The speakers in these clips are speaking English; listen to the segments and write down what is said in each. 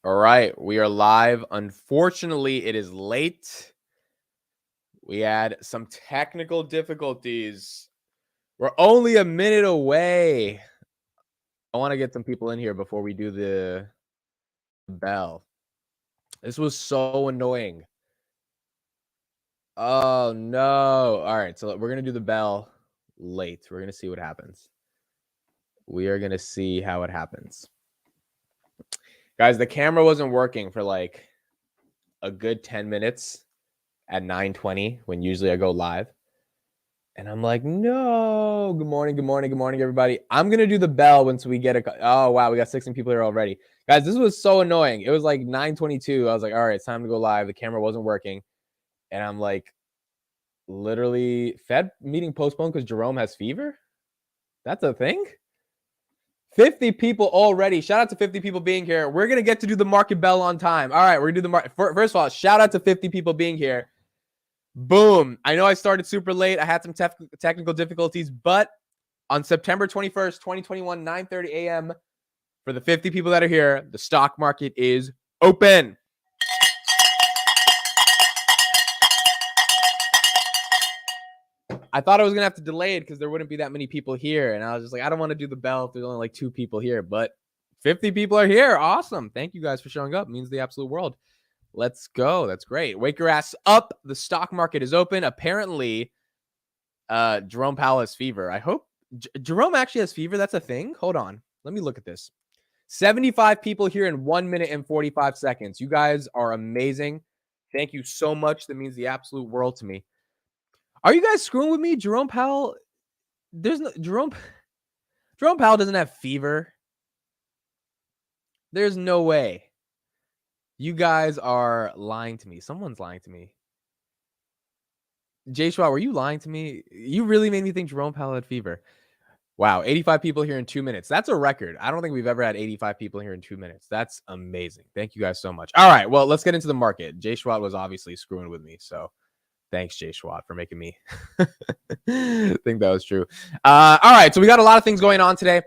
All right, we are live. Unfortunately, it is late. We had some technical difficulties. We're only a minute away. I want to get some people in here before we do the bell. This was so annoying. Oh, no. All right, so we're going to do the bell late. We're going to see what happens. We are going to see how it happens. Guys, the camera wasn't working for like a good 10 minutes at 9:20 when usually I go live. And I'm like, no. Good morning, everybody. I'm going to do the bell once we get oh, wow, we got 16 people here already. Guys, this was so annoying. It was like 9:22. I was like, all right, it's time to go live. The camera wasn't working. And I'm like, literally, Fed meeting postponed because Jerome has fever? That's a thing? 50 people already. Shout out to 50 people being here. We're going to get to do the market bell on time. All right, we're going to do the market. First of all, shout out to 50 people being here. Boom. I know I started super late. I had some technical difficulties, but on September 21st, 2021, 9:30 a.m., for the 50 people that are here, the stock market is open. I thought I was going to have to delay it because there wouldn't be that many people here. And I was just like, I don't want to do the bell if there's only like 2 people here, but 50 people are here. Awesome. Thank you guys for showing up. It means the absolute world. Let's go. That's great. Wake your ass up. The stock market is open. Apparently, Jerome Powell has fever. I hope Jerome actually has fever. That's a thing. Hold on. Let me look at this. 75 people here in 1 minute and 45 seconds. You guys are amazing. Thank you so much. That means the absolute world to me. Are you guys screwing with me? Jerome Powell, Jerome Powell doesn't have fever. There's no way. You guys are lying to me. Someone's lying to me. Jay Schwab, were you lying to me? You really made me think Jerome Powell had fever. Wow, 85 people here in 2 minutes. That's a record. I don't think we've ever had 85 people here in 2 minutes. That's amazing. Thank you guys so much. All right, well, let's get into the market. Jay Schwab was obviously screwing with me, so thanks, Jay Schwab, for making me think that was true. All right, so we got a lot of things going on today.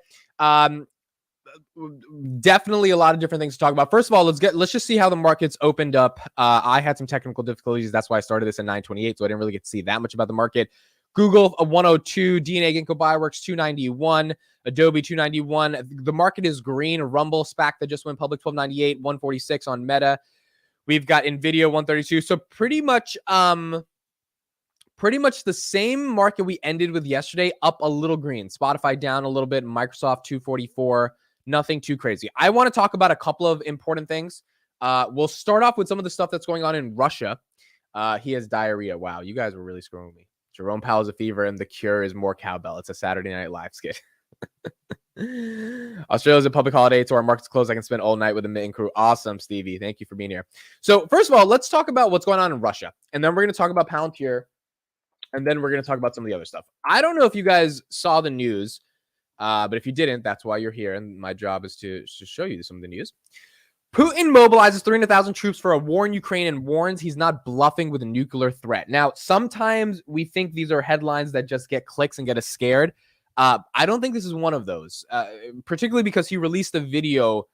Definitely a lot of different things to talk about. First of all, let's just see how the markets opened up. I had some technical difficulties. That's why I started this at 9:28, so I didn't really get to see that much about the market. Google 102, DNA Ginkgo Bioworks 291, Adobe 291. The market is green. Rumble SPAC that just went public 1298, 146 on Meta. We've got Nvidia 132. So pretty much the same market we ended with yesterday, up a little green. Spotify down a little bit. Microsoft 244. Nothing too crazy. I want to talk about a couple of important things. We'll start off with some of the stuff that's going on in Russia. He has diarrhea. Wow, you guys were really screwing with me. Jerome Powell's a fever, and the cure is more cowbell. It's a Saturday Night Live skit. Australia's a public holiday, so our market's closed. I can spend all night with the Mitten crew. Awesome, Stevie. Thank you for being here. So first of all, let's talk about what's going on in Russia, and then we're going to talk about Palantir, and then we're going to talk about some of the other stuff. I don't know if you guys saw the news, but if you didn't, that's why you're here, and my job is to show you some of the news. Putin mobilizes 300,000 troops for a war in Ukraine and warns he's not bluffing with a nuclear threat. Now, sometimes we think these are headlines that just get clicks and get us scared. I don't think this is one of those, particularly because he released a video.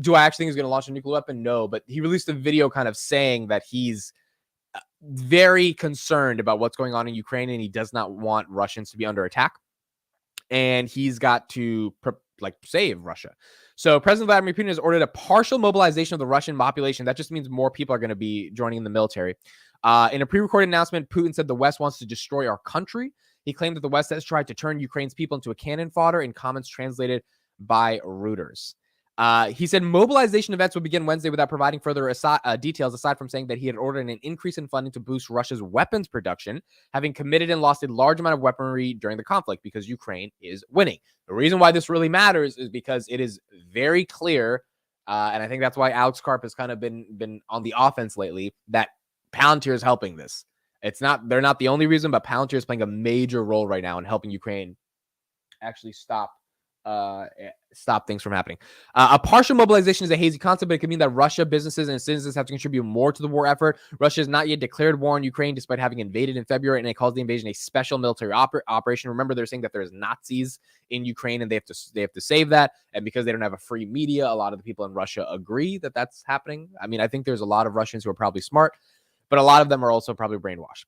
Do I actually think he's going to launch a nuclear weapon? No, but he released a video kind of saying that he's very concerned about what's going on in Ukraine and he does not want Russians to be under attack. And he's got to save Russia. So President Vladimir Putin has ordered a partial mobilization of the Russian population. That just means more people are going to be joining in the military. In a pre-recorded announcement, Putin said the West wants to destroy our country. He claimed that the West has tried to turn Ukraine's people into a cannon fodder in comments translated by Reuters. He said mobilization events would begin Wednesday without providing further details, aside from saying that he had ordered an increase in funding to boost Russia's weapons production, having committed and lost a large amount of weaponry during the conflict because Ukraine is winning. The reason why this really matters is because it is very clear, and I think that's why Alex Karp has kind of been on the offense lately, that Palantir is helping this. They're not the only reason, but Palantir is playing a major role right now in helping Ukraine actually stop stop things from happening. A partial mobilization is a hazy concept, but it could mean that Russia businesses and citizens have to contribute more to the war effort. Russia has not yet declared war on Ukraine, despite having invaded in February, and it calls the invasion a special military operation. Remember, they're saying that there's Nazis in Ukraine, and they have to save that. And because they don't have a free media, a lot of the people in Russia agree that that's happening. I mean, I think there's a lot of Russians who are probably smart, but a lot of them are also probably brainwashed.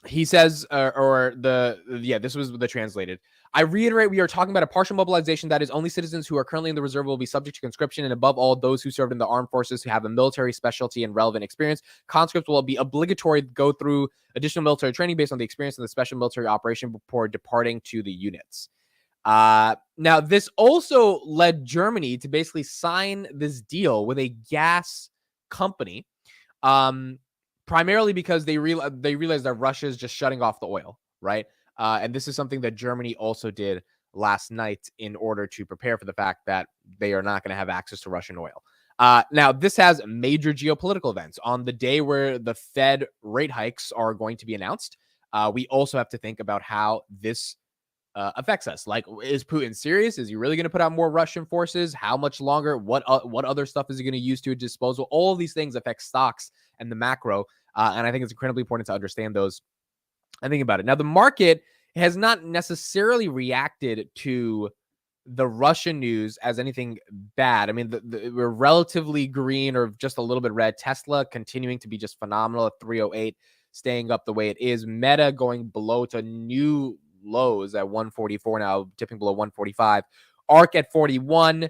He says, this was the translated. I reiterate, we are talking about a partial mobilization. That is, only citizens who are currently in the reserve will be subject to conscription, and above all, those who served in the armed forces who have a military specialty and relevant experience. Conscripts will be obligatory to go through additional military training based on the experience in the special military operation before departing to the units. Now, this also led Germany to basically sign this deal with a gas company, primarily because they realized that Russia is just shutting off the oil, right? And this is something that Germany also did last night in order to prepare for the fact that they are not going to have access to Russian oil. Now, this has major geopolitical events. On the day where the Fed rate hikes are going to be announced, we also have to think about how this affects us. Like, is Putin serious? Is he really going to put out more Russian forces? How much longer? What other stuff is he going to use to his disposal? All of these things affect stocks and the macro. And I think it's incredibly important to understand those and think about it. Now, the market has not necessarily reacted to the Russian news as anything bad. I mean, we're relatively green or just a little bit red. Tesla continuing to be just phenomenal at 308, staying up the way it is. Meta going below to new lows at 144 now, dipping below 145. ARK at 41.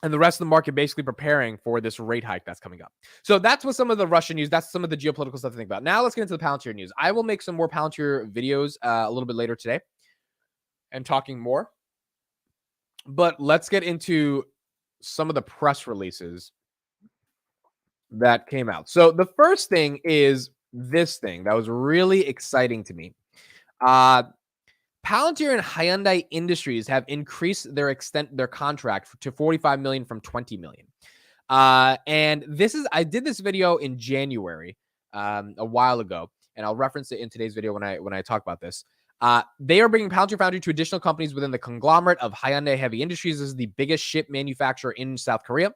And the rest of the market basically preparing for this rate hike that's coming up. So that's what some of the Russian news, that's some of the geopolitical stuff to think about. Now let's get into the Palantir news. I will make some more Palantir videos a little bit later today and talking more. But let's get into some of the press releases that came out. So the first thing is this thing that was really exciting to me. Palantir and Hyundai Industries have increased their contract to $45 million from $20 million. And I did this video in January, a while ago, and I'll reference it in today's video when I talk about this. They are bringing Palantir Foundry to additional companies within the conglomerate of Hyundai Heavy Industries. This is the biggest ship manufacturer in South Korea.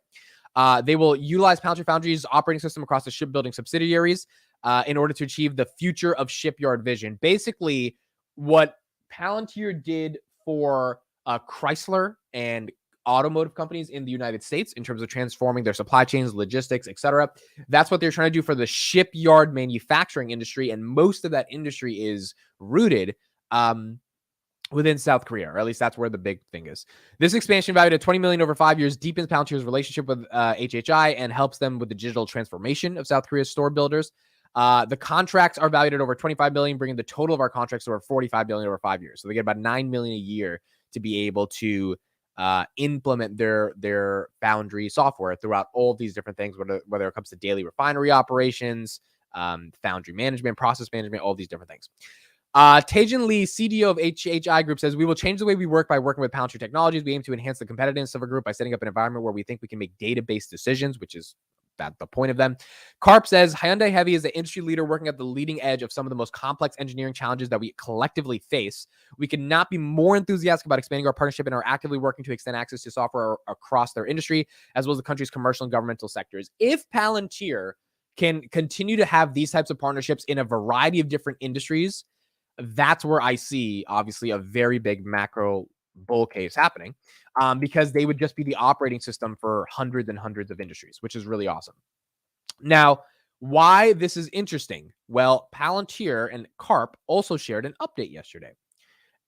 They will utilize Palantir Foundry's operating system across the shipbuilding subsidiaries in order to achieve the future of shipyard vision. Basically, what Palantir did for Chrysler and automotive companies in the United States in terms of transforming their supply chains, logistics, etc. That's what they're trying to do for the shipyard manufacturing industry, and most of that industry is rooted within South Korea, or at least that's where the big thing is. This expansion, valued at $20 million over 5 years, deepens Palantir's relationship with HHI and helps them with the digital transformation of South Korea's store builders. The contracts are valued at over $25 billion, bringing the total of our contracts to over $45 billion over 5 years. So they get about $9 million a year to be able to implement their Foundry software throughout all these different things, whether it comes to daily refinery operations, Foundry management, process management, all these different things. Taejin Lee, CDO of HHI Group, says, we will change the way we work by working with Palantir Technologies. We aim to enhance the competitiveness of our group by setting up an environment where we think we can make data-based decisions, which is the point of them. Karp says, Hyundai Heavy is the industry leader working at the leading edge of some of the most complex engineering challenges that we collectively face. We could not be more enthusiastic about expanding our partnership and are actively working to extend access to software across their industry, as well as the country's commercial and governmental sectors. If Palantir can continue to have these types of partnerships in a variety of different industries, that's where I see, obviously, a very big macro bull case happening, because they would just be the operating system for hundreds and hundreds of industries, which is really awesome. Now, why this is interesting? Well, Palantir and Karp also shared an update yesterday.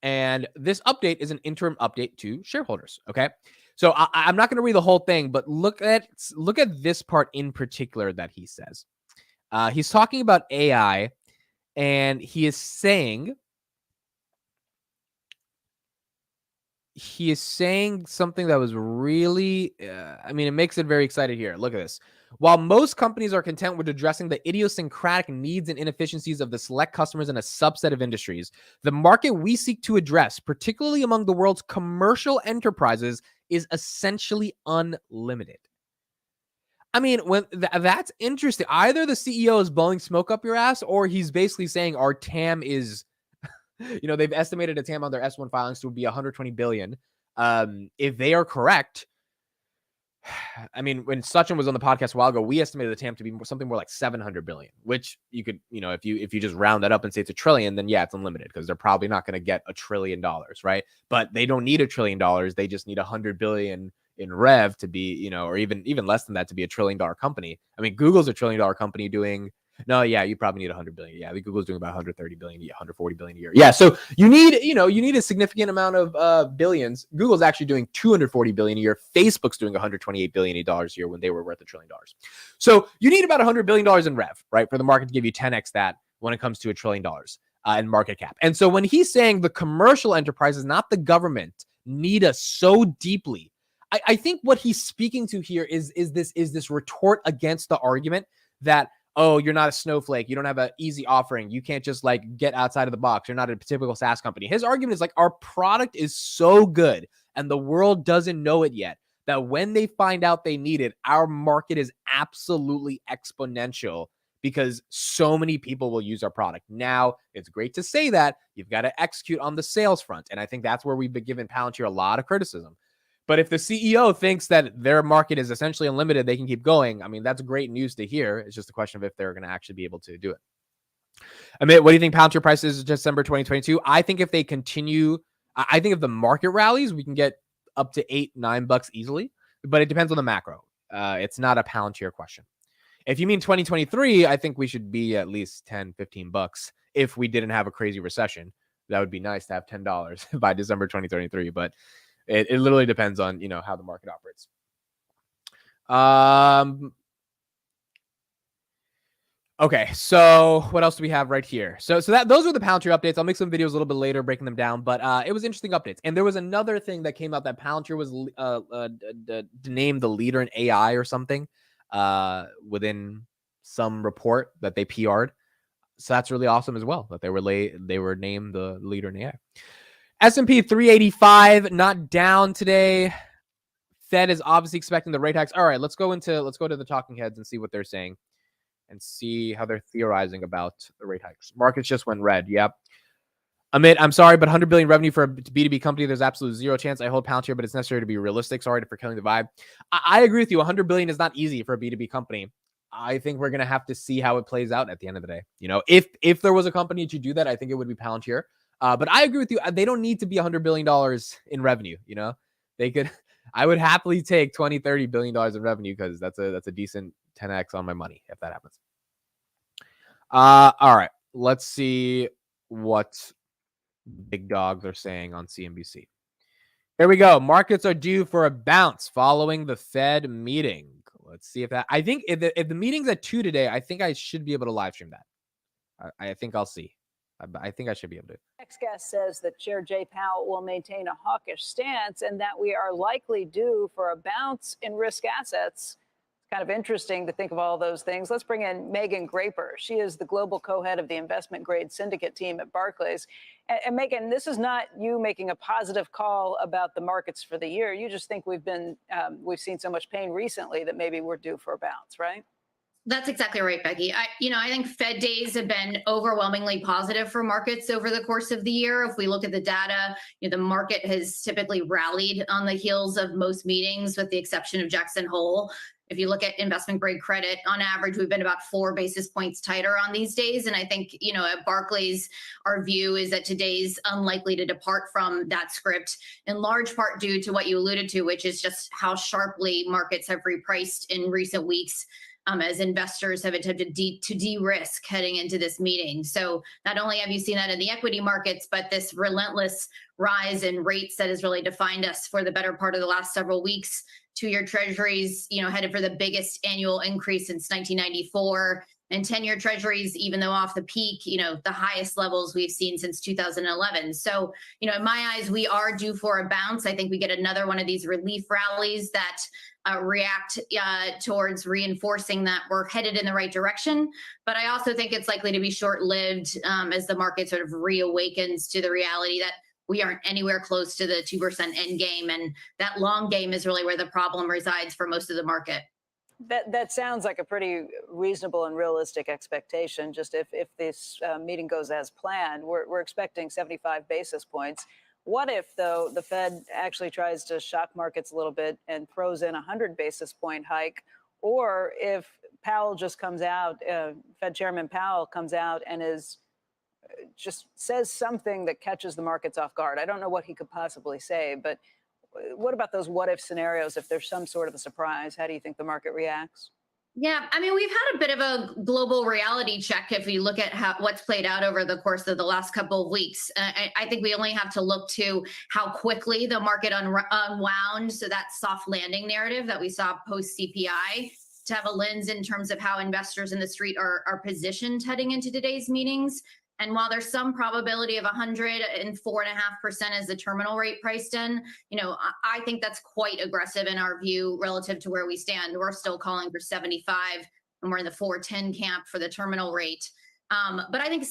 And this update is an interim update to shareholders, okay? So I'm not going to read the whole thing, but look at this part in particular that he says. He's talking about AI, and he is saying something that was really, it makes it very excited here. Look at this. While most companies are content with addressing the idiosyncratic needs and inefficiencies of the select customers in a subset of industries, the market we seek to address, particularly among the world's commercial enterprises, is essentially unlimited. I mean, that's interesting. Either the CEO is blowing smoke up your ass, or he's basically saying our TAM is They've estimated a TAM on their S1 filings to be 120 billion. If they are correct, I mean, when Sachin was on the podcast a while ago, we estimated the TAM to be something more like 700 billion, which you could, if you just round that up and say it's $1 trillion, then yeah, it's unlimited because they're probably not going to get $1 trillion, right? But they don't need $1 trillion. They just need 100 billion in rev to be, or even less than that to be $1 trillion company. I mean, Google's $1 trillion company doing. No, yeah, you probably need 100 billion. Yeah, I think Google's doing about 130 billion, 140 billion a year. Yeah, so you need a significant amount of billions. Google's actually doing 240 billion a year. Facebook's doing 128 billion dollars a year when they were worth $1 trillion. So you need about $100 billion in rev, right, for the market to give you 10x that when it comes to $1 trillion in market cap. And so when he's saying the commercial enterprises, not the government, need us so deeply, I think what he's speaking to here is this retort against the argument that, oh, you're not a snowflake. You don't have an easy offering. You can't just get outside of the box. You're not a typical SaaS company. His argument is our product is so good and the world doesn't know it yet that when they find out they need it, our market is absolutely exponential because so many people will use our product. Now, it's great to say that. You've got to execute on the sales front. And I think that's where we've been giving Palantir a lot of criticism. But if the CEO thinks that their market is essentially unlimited, they can keep going. I mean, that's great news to hear. It's just a question of if they're going to actually be able to do it. Amit, what do you think Palantir price is December 2022? I think if they continue, I think if the market rallies, we can get up to $8-9 easily, but it depends on the macro. It's not a Palantir question. If you mean 2023, I think we should be at least $10-15 if we didn't have a crazy recession. That would be nice to have $10 by December 2023, but it literally depends on, how the market operates. Okay, so what else do we have right here? So those were the Palantir updates. I'll make some videos a little bit later breaking them down, but it was interesting updates. And there was another thing that came out that Palantir was named the leader in AI or something within some report that they PR'd. So that's really awesome as well that they were named the leader in AI. S&P 385, not down today. Fed is obviously expecting the rate hikes. All right, let's go to the talking heads and see what they're saying and see how they're theorizing about the rate hikes. Markets just went red. Yep. Amit, I'm sorry, but 100 billion revenue for a B2B company, there's absolutely zero chance. I hold Palantir, but it's necessary to be realistic. Sorry for killing the vibe. I agree with you. 100 billion is not easy for a B2B company. I think we're going to have to see how it plays out at the end of the day. If there was a company to do that, I think it would be Palantir. But I agree with you. They don't need to be $100 billion in revenue. They could. I would happily take $20-30 billion in revenue because that's a decent 10x on my money if that happens. All right, let's see what big dogs are saying on CNBC. Here we go. Markets are due for a bounce following the Fed meeting. Let's see if that. I think if the meeting's at 2 today, I think I should be able to live stream that. I think I'll see. I think I should be able to. Next guest says that Chair Jay Powell will maintain a hawkish stance and that we are likely due for a bounce in risk assets. It's kind of interesting to think of all those things. Let's bring in Megan Graper. She is the global co-head of the investment grade syndicate team at Barclays. And Megan, this is not you making a positive call about the markets for the year. You just think we've seen so much pain recently that maybe we're due for a bounce, right? That's exactly right, Becky. I think Fed days have been overwhelmingly positive for markets over the course of the year. If we look at the data, the market has typically rallied on the heels of most meetings, with the exception of Jackson Hole. If you look at investment grade credit, on average, we've been about 4 basis points tighter on these days. And I think, at Barclays, our view is that today's unlikely to depart from that script, in large part due to what you alluded to, which is just how sharply markets have repriced in recent weeks. As investors have attempted to de-risk heading into this meeting. So not only have you seen that in the equity markets, but this relentless rise in rates that has really defined us for the better part of the last several weeks. 2-year treasuries, headed for the biggest annual increase since 1994. And 10-year treasuries, even though off the peak, the highest levels we've seen since 2011. So, in my eyes, we are due for a bounce. I think we get another one of these relief rallies that react towards reinforcing that we're headed in the right direction. But I also think it's likely to be short-lived as the market sort of reawakens to the reality that we aren't anywhere close to the 2% end game. And that long game is really where the problem resides for most of the market. That sounds like a pretty reasonable and realistic expectation. Just if this meeting goes as planned, we're expecting 75 basis points. What if, though, the Fed actually tries to shock markets a little bit and throws in a 100 basis point hike? Or if Powell just comes out, Fed Chairman Powell comes out and just says something that catches the markets off guard. I don't know what he could possibly say, but what about those what if scenarios? If there's some sort of a surprise, how do you think the market reacts? Yeah, I mean, we've had a bit of a global reality check if we look at what's played out over the course of the last couple of weeks. I think we only have to look to how quickly the market unwound. So that soft landing narrative that we saw post CPI to have a lens in terms of how investors in the street are positioned heading into today's meetings. And while there's some probability of 104.5% as the terminal rate priced in, I think that's quite aggressive in our view relative to where we stand. We're still calling for 75, and we're in the 410 camp for the terminal rate. But I think.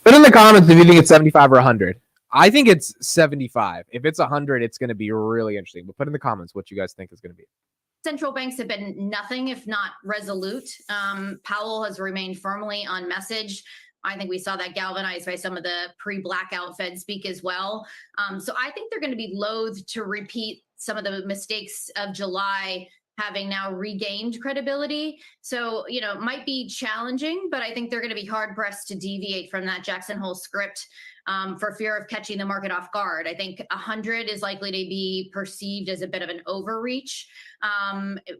Put in the comments if you think it's 75 or 100. I think it's 75. If it's 100, it's going to be really interesting. But put in the comments what you guys think is going to be. Central banks have been nothing if not resolute. Powell has remained firmly on message. I think we saw that galvanized by some of the pre-blackout Fed speak as well. So I think they're going to be loath to repeat some of the mistakes of July, having now regained credibility. So, it might be challenging, but I think they're going to be hard pressed to deviate from that Jackson Hole script for fear of catching the market off guard. I think 100 is likely to be perceived as a bit of an overreach,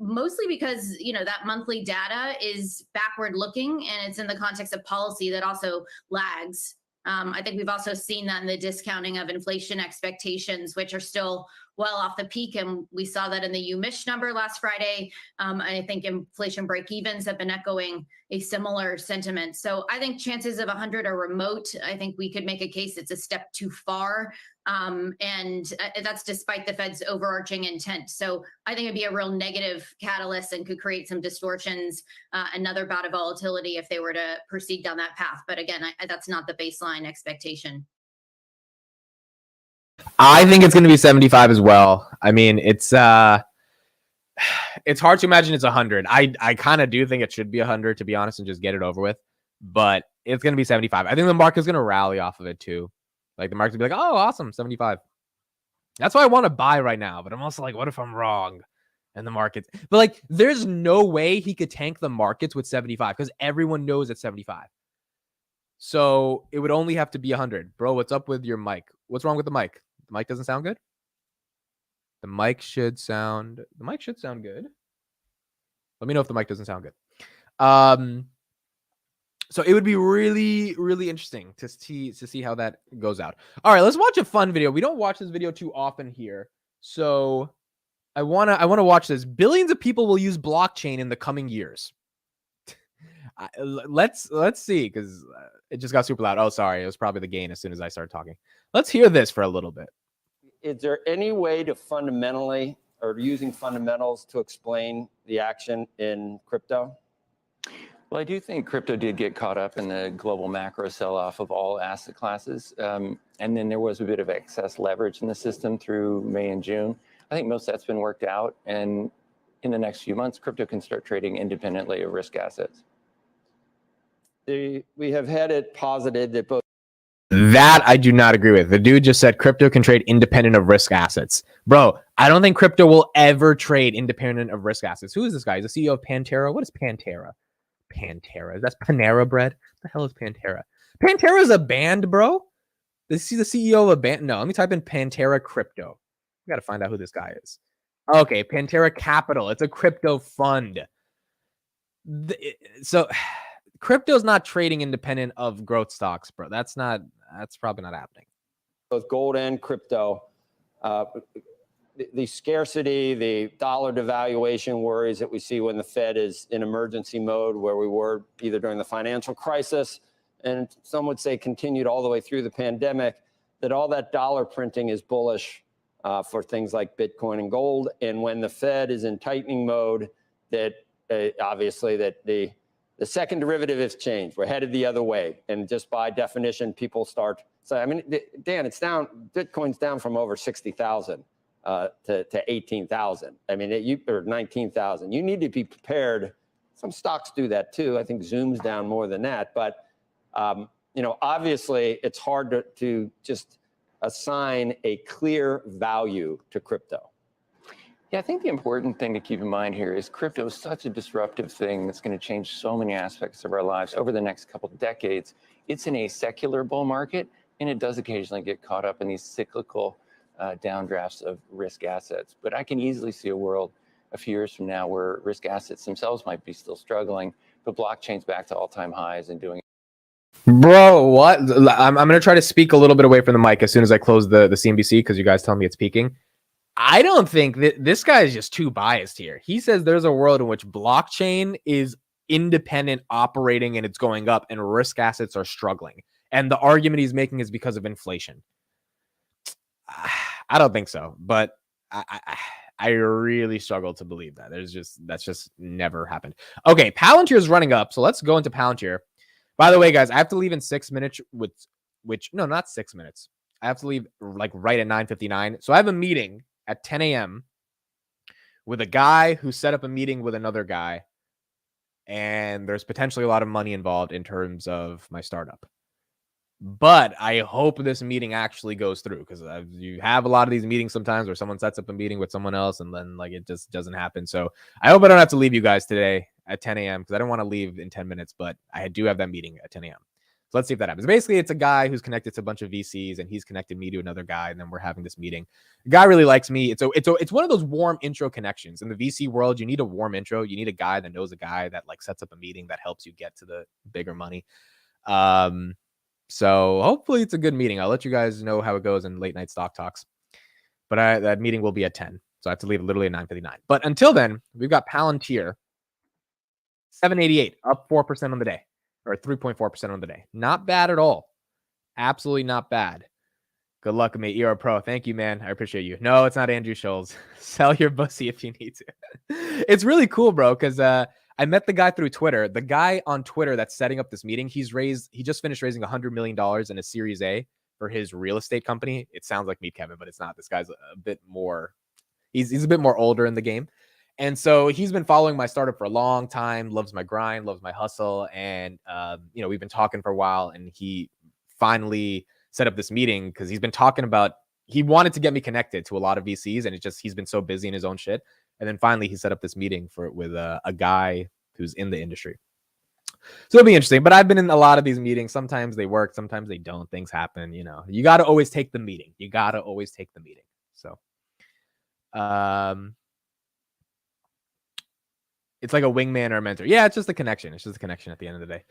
mostly because, that monthly data is backward looking and it's in the context of policy that also lags. I think we've also seen that in the discounting of inflation expectations, which are still well off the peak. And we saw that in the UMich number last Friday. And I think inflation break-evens have been echoing a similar sentiment. So I think chances of 100 are remote. I think we could make a case it's a step too far. And that's despite the Fed's overarching intent. So I think it'd be a real negative catalyst and could create some distortions, another bout of volatility if they were to proceed down that path. But again, that's not the baseline expectation. I think it's going to be 75 as well. I mean, it's hard to imagine it's 100. I kind of do think it should be 100, to be honest, and just get it over with. But it's going to be 75. I think the market's going to rally off of it too. Like the market's going to be like, oh, awesome, 75. That's why I want to buy right now. But I'm also like, what if I'm wrong? And the markets, but like, there's no way he could tank the markets with 75 because everyone knows it's 75. So it would only have to be 100. Bro, what's up with your mic? What's wrong with the mic? The mic doesn't sound good? The mic should sound good. Let me know if the mic doesn't sound good. So it would be really, really interesting to see how that goes out. All right, let's watch a fun video. We don't watch this video too often here. So I want to watch this. Billions of people will use blockchain in the coming years. Let's see, because it just got super loud. Oh, sorry. It was probably the gain as soon as I started talking. Let's hear this for a little bit. Is there any way to fundamentally or using fundamentals to explain the action in crypto? Well, I do think crypto did get caught up in the global macro sell-off of all asset classes. And then there was a bit of excess leverage in the system through May and June. I think most of that's been worked out. And in the next few months, crypto can start trading independently of risk assets. We have had it posited that both. That I do not agree with. The dude just said crypto can trade independent of risk assets. Bro, I don't think crypto will ever trade independent of risk assets. Who is this guy? He's the CEO of Pantera. What is Pantera? Pantera. That's Panera Bread. What the hell is Pantera? Pantera is a band, bro. Is he the CEO of a band? No, let me type in Pantera crypto. We got to find out who this guy is. Okay, Pantera Capital. It's a crypto fund. So crypto's not trading independent of growth stocks, bro. That's probably not happening. Both gold and crypto, the scarcity, the dollar devaluation worries that we see when the Fed is in emergency mode, where we were either during the financial crisis, and some would say continued all the way through the pandemic, that all that dollar printing is bullish for things like Bitcoin and gold. And when the Fed is in tightening mode, that obviously that the second derivative has changed. We're headed the other way. And just by definition, people start. So, I mean, Dan, it's down. Bitcoin's down from over 60,000 to 18,000. I mean, or 19,000. You need to be prepared. Some stocks do that too. I think Zoom's down more than that. But, obviously, it's hard to just assign a clear value to crypto. Yeah, I think the important thing to keep in mind here is crypto is such a disruptive thing that's going to change so many aspects of our lives over the next couple of decades. It's in a secular bull market, and it does occasionally get caught up in these cyclical downdrafts of risk assets. But I can easily see a world a few years from now where risk assets themselves might be still struggling, but blockchain's back to all-time highs and doing. Bro, what? I'm going to try to speak a little bit away from the mic as soon as I close the CNBC because you guys tell me it's peaking. I don't think that this guy is just too biased here. He says there's a world in which blockchain is independent, operating, and it's going up, and risk assets are struggling. And the argument he's making is because of inflation. I don't think so, but I really struggle to believe that. That's just never happened. Okay, Palantir is running up, so let's go into Palantir. By the way, guys, I have to leave in 6 minutes, no, not 6 minutes. I have to leave like right at 9:59. So I have a meeting at 10 a.m. with a guy who set up a meeting with another guy, and there's potentially a lot of money involved in terms of my startup. But I hope this meeting actually goes through, because you have a lot of these meetings sometimes where someone sets up a meeting with someone else and then like it just doesn't happen. So I hope I don't have to leave you guys today at 10 a.m. because I don't want to leave in 10 minutes, but I do have that meeting at 10 a.m. So let's see if that happens. Basically, it's a guy who's connected to a bunch of VCs, and he's connected me to another guy, and then we're having this meeting. The guy really likes me. It's one of those warm intro connections. In the VC world, you need a warm intro. You need a guy that knows a guy that like sets up a meeting that helps you get to the bigger money. So hopefully it's a good meeting. I'll let you guys know how it goes in late night stock talks. But that meeting will be at 10. So I have to leave literally at 9:59. But until then, we've got Palantir, 788, up 4% on the day, or 3.4% on the day. Not bad at all. Absolutely not bad. Good luck, mate. You're a pro. Thank you, man. I appreciate you. No, it's not Andrew Schultz. Sell your pussy if you need to. It's really cool, bro, because I met the guy through Twitter. The guy on Twitter that's setting up this meeting, he just finished raising $100 million in a Series A for his real estate company. It sounds like Meet Kevin, but it's not. This guy's a bit more, he's a bit more older in the game. And so he's been following my startup for a long time, loves my grind, loves my hustle. And, we've been talking for a while, and he finally set up this meeting because he's been talking about, he wanted to get me connected to a lot of VCs, and he's been so busy in his own shit. And then finally he set up this meeting with a guy who's in the industry. So it'll be interesting, but I've been in a lot of these meetings. Sometimes they work, sometimes they don't. Things happen, you got to always take the meeting. So, it's like a wingman or a mentor. Yeah, it's just a connection. It's just a connection at the end of the day.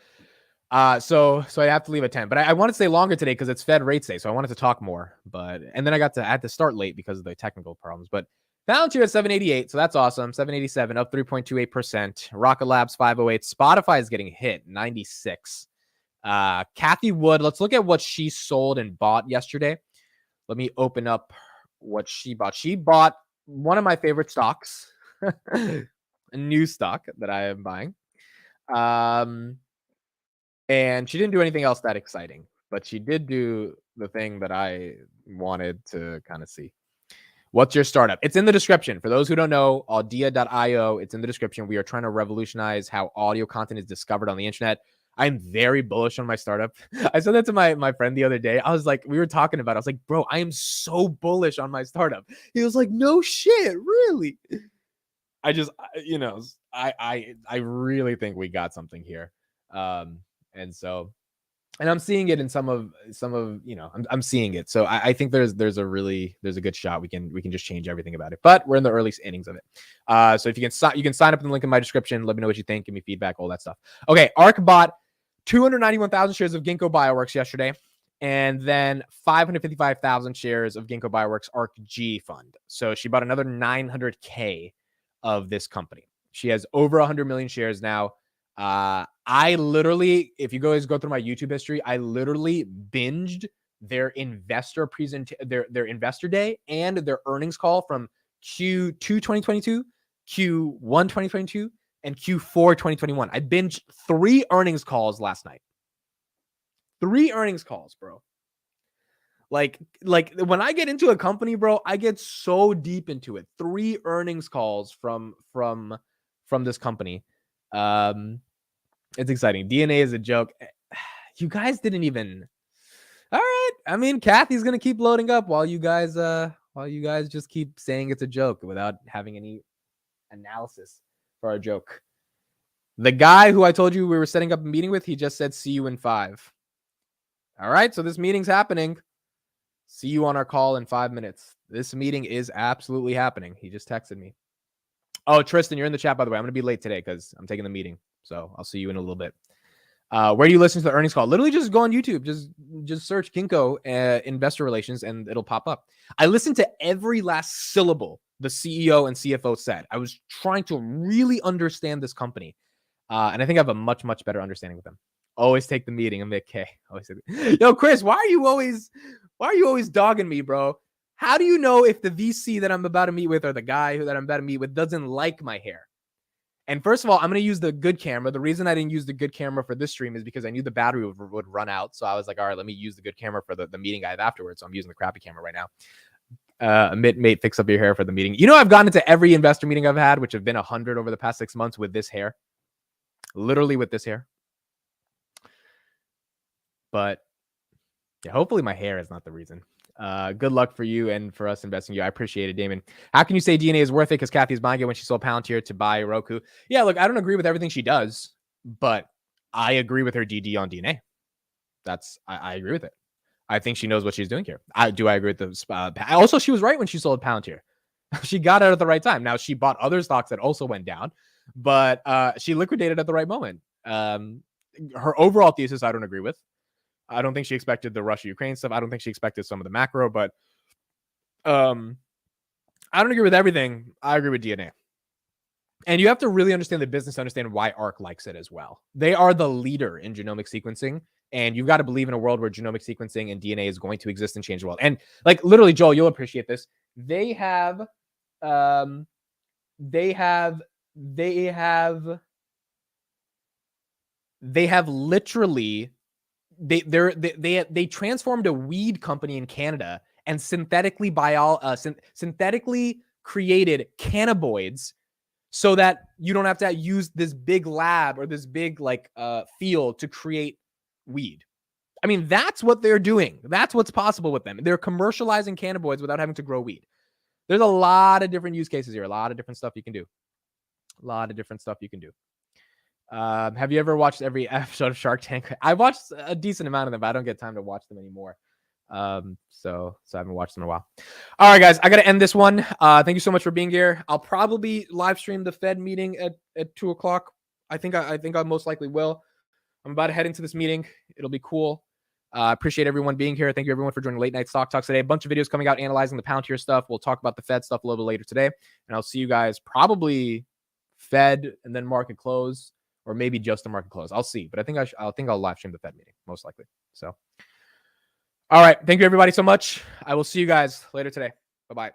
So I have to leave at 10, but I want to stay longer today because it's Fed rates day. So I wanted to talk more, and then I had to start late because of the technical problems, but Palantir at 788. So that's awesome. 787 up 3.28%. Rocket Labs 508. Spotify is getting hit 96. Kathy Wood, let's look at what she sold and bought yesterday. Let me open up what she bought. She bought one of my favorite stocks, a new stock that I am buying. And she didn't do anything else that exciting, but she did do the thing that I wanted to kind of see. What's your startup? It's in the description. For those who don't know, audia.io, it's in the description. We are trying to revolutionize how audio content is discovered on the internet. I'm very bullish on my startup. I said that to my friend the other day. I was like, we were talking about it. I was like, bro, I am so bullish on my startup. He was like, no shit, really? I just, I really think we got something here. And I'm seeing it in some of, I'm seeing it. So I think there's a good shot. We can just change everything about it, but we're in the early innings of it. So if you can sign up in the link in my description, let me know what you think, give me feedback, all that stuff. Okay. ARK bought 291,000 shares of Ginkgo Bioworks yesterday, and then 555,000 shares of Ginkgo Bioworks ARK G fund. So she bought another 900K of this company. She has over 100 million shares now. I literally, if you guys go through my YouTube history, I literally binged their investor their investor day and their earnings call from Q2 2022, Q1 2022, and Q4 2021. I binged 3 earnings calls last night. 3 earnings calls, bro. Like when I get into a company, bro, I get so deep into it. 3 earnings calls from this company. It's exciting. DNA is a joke. You guys didn't even. All right. I mean, Kathy's gonna keep loading up while you guys just keep saying it's a joke without having any analysis for our joke. The guy who I told you we were setting up a meeting with, he just said, see you in 5. All right. So this meeting's happening. See you on our call in 5 minutes. This meeting is absolutely happening. He just texted me. Oh, Tristan, you're in the chat, by the way. I'm going to be late today because I'm taking the meeting. So I'll see you in a little bit. Where do you listen to the earnings call? Literally just go on YouTube. Just search Kinko Investor Relations and it'll pop up. I listened to every last syllable the CEO and CFO said. I was trying to really understand this company. And I think I have a much, much better understanding with them. Always take the meeting. I'm okay. Yo, Chris, why are you always dogging me, bro? How do you know if the VC that I'm about to meet with or the guy that I'm about to meet with doesn't like my hair? And first of all, I'm going to use the good camera. The reason I didn't use the good camera for this stream is because I knew the battery would run out. So I was like, all right, let me use the good camera for the meeting I have afterwards. So I'm using the crappy camera right now. Mate, fix up your hair for the meeting. You know, I've gone into every investor meeting I've had, which have been 100 over the past 6 months with this hair. Literally with this hair. But yeah, hopefully my hair is not the reason. Good luck for you and for us investing you. I appreciate it, Damon. How can you say DNA is worth it? Because Kathy's buying it when she sold Palantir to buy Roku. Yeah, look, I don't agree with everything she does, but I agree with her DD on DNA. I agree with it. I think she knows what she's doing here. I agree with the. Also, she was right when she sold Palantir. She got out at the right time. Now she bought other stocks that also went down, but she liquidated at the right moment. Her overall thesis, I don't agree with. I don't think she expected the Russia-Ukraine stuff. I don't think she expected some of the macro, but I don't agree with everything. I agree with DNA. And you have to really understand the business to understand why ARC likes it as well. They are the leader in genomic sequencing, and you've got to believe in a world where genomic sequencing and DNA is going to exist and change the world. And like literally, Joel, you'll appreciate this. They have literally they transformed a weed company in Canada and synthetically created cannabinoids so that you don't have to use this big lab or this big field to create weed. I mean, that's what they're doing. That's what's possible with them. They're commercializing cannabinoids without having to grow weed. There's a lot of different use cases here. A lot of different stuff you can do. Have you ever watched every episode of Shark Tank? I watched a decent amount of them, but I don't get time to watch them anymore. So I haven't watched them in a while. All right, guys, I got to end this one. Thank you so much for being here. I'll probably live stream the Fed meeting at 2:00. I think I most likely will. I'm about to head into this meeting. It'll be cool. Appreciate everyone being here. Thank you everyone for joining Late Night Stock Talks today. A bunch of videos coming out analyzing the Palantir stuff. We'll talk about the Fed stuff a little bit later today. And I'll see you guys probably Fed and then market close, or maybe just the market close. I'll see. But I think I'll live stream the Fed meeting, most likely. So all right. Thank you everybody so much. I will see you guys later today. Bye-bye.